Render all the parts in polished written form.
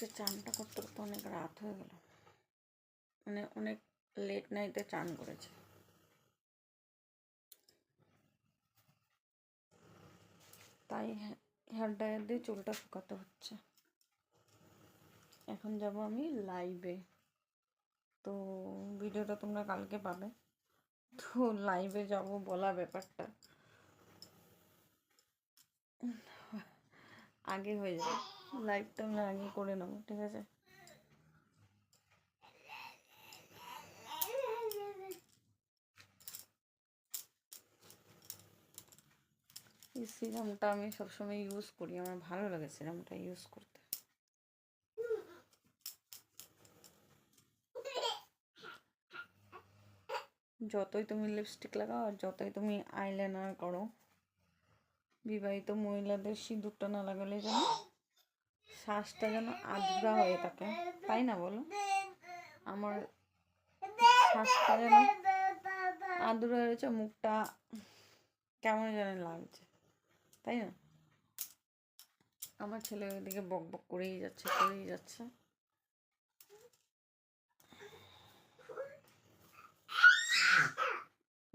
আজকে চানটা করতে করতে অনেক রাত হয়ে গেল, মানে অনেক লেট নাইটে চান করেছে। তাই হেয়ার ড্রায়ার দিয়ে চুলটা শুকাতে হচ্ছে। এখন যাব আমি লাইভে, তো ভিডিওটা তোমরা কালকে পাবে। তো লাইভে যাব বলা ব্যাপারটা আগে হয়ে যাবে, লাইভটা আমরা আগে করে নেবো, ঠিক আছে? এই সিরামটা আমি সবসময় ইউজ করি, আমার ভালো লাগে সিরামটা ইউজ করতে। যতই তুমি লিপস্টিক লাগাও আর যতই তুমি আইলাইনার করো, বিবাহিত মহিলাদের সিঁদুরটা না লাগালে যেন শ্বাসটা যেন আধুরা হয়ে থাকে, তাই না বলো? আমার শ্বাসটা যেন আধুরা হয়েছে, মুখটা কেমন যেন লাগছে, তাই না? আমার ছেলে ওইদিকে বক বক করেই যাচ্ছে।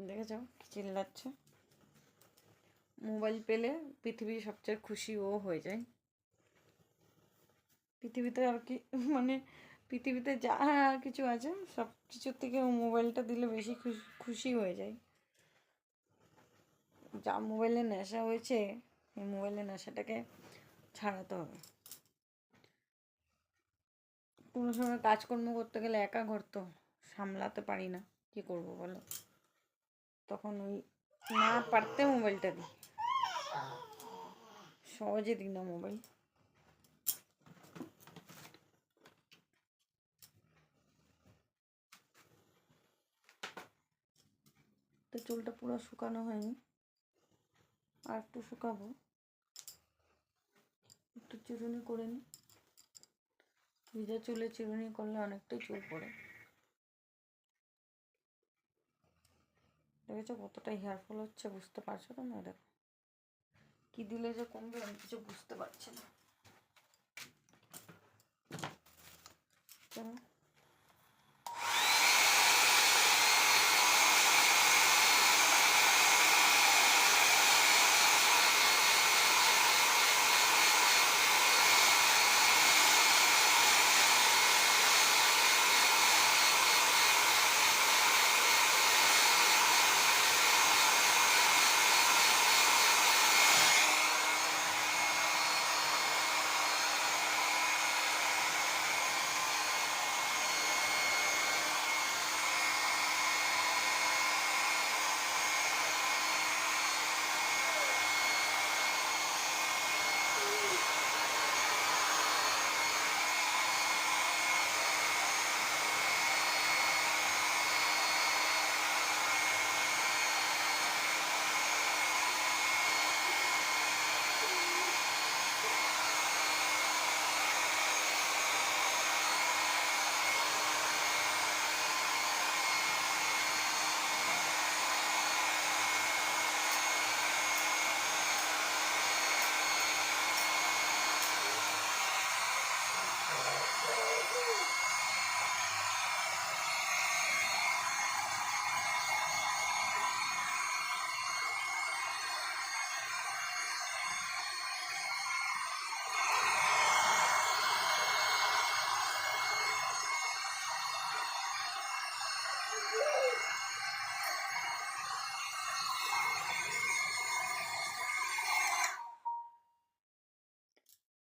দেখেছ চিল্লাচ্ছে। মোবাইল পেলে পৃথিবীর সবচেয়ে খুশি ও হয়ে যায়। পৃথিবীতে আর কি, মানে পৃথিবীতে যা কিছু আছে সব কিছুর থেকে ও মোবাইলটা দিলে বেশি খুশি হয়ে যায়। যা মোবাইলে নেশা হয়েছে, এই মোবাইলের নেশাটাকে ছাড়াতে হবে। কোনো সময় কাজকর্ম করতে গেলে একা ঘর তো সামলাতে পারি না, কি করব বলো? তখন ওই না পারতে মোবাইলটা দিই, সহজে দিই না মোবাইল। তো চুলটা পুরো শুকানো হয়নি, আর একটু শুকাবো, একটু চিরুনি করে নিই। ভিজা চুলে চিরুনি করলে অনেকটাই চুল পড়ে। দেখেছো কতটা হেয়ার ফল হচ্ছে, বুঝতে পারছো তো না? দেখো কি দিলে যে কমবে আমি কিছু বুঝতে পারছি না। চলো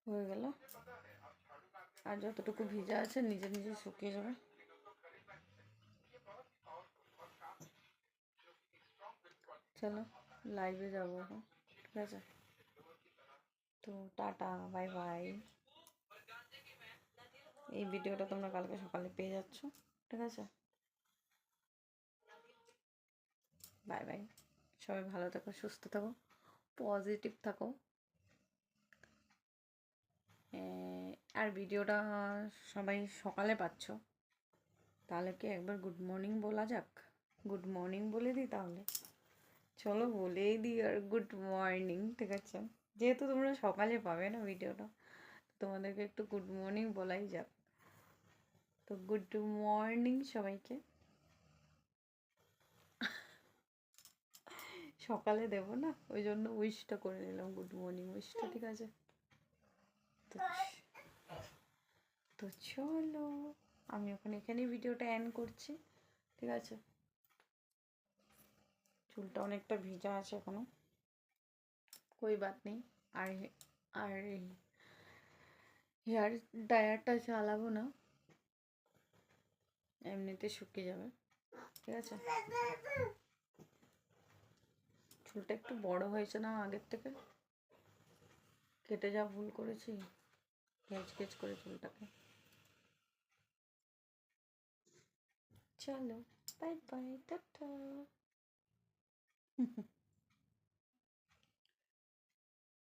হয়ে গেল, আর যতটুকু ভিজা আছে নিজে নিজে শুকিয়ে যাবে। চলো লাইভে যাবো এখন, ঠিক আছে? তো টাটা, বাই বাই। এই ভিডিওটা তোমরা কালকে সকালে পেয়ে যাচ্ছ, ঠিক আছে? বাই বাই, সবাই ভালো থাকো, সুস্থ থাকো, পজিটিভ থাকো। আর ভিডিওটা সবাই সকালে পাচ্ছ, তাহলে কি একবার গুড মর্নিং বলা যাক? গুড মর্নিং বলে দিই তাহলে, চলো বলেই দিই আর গুড মর্নিং, ঠিক আছে? যেহেতু তোমরা সকালে পাবে না ভিডিওটা, তোমাদেরকে একটু গুড মর্নিং বলাই যাক। তো গুড মর্নিং সবাইকে। সকালে দেব না, ওই জন্য উইশটা করে নিলাম, গুড মর্নিং উইশটা, ঠিক আছে? তো চলো আমি এখানেই ভিডিওটা এন্ড করছি, ঠিক আছে? চুলটা অনেকটা ভিজা আছে এখনো, কই বাত নেই। আর আর হেয়ার ড্রায়ারটা চালাবো না, এমনিতে শুকিয়ে যাবে, ঠিক আছে? চুলটা একটু বড় হয়েছে না আগের থেকে, কেটে যা ভুল করেছি, কেচ করে চুলটাকে। চলো বাই বাই, টাটা।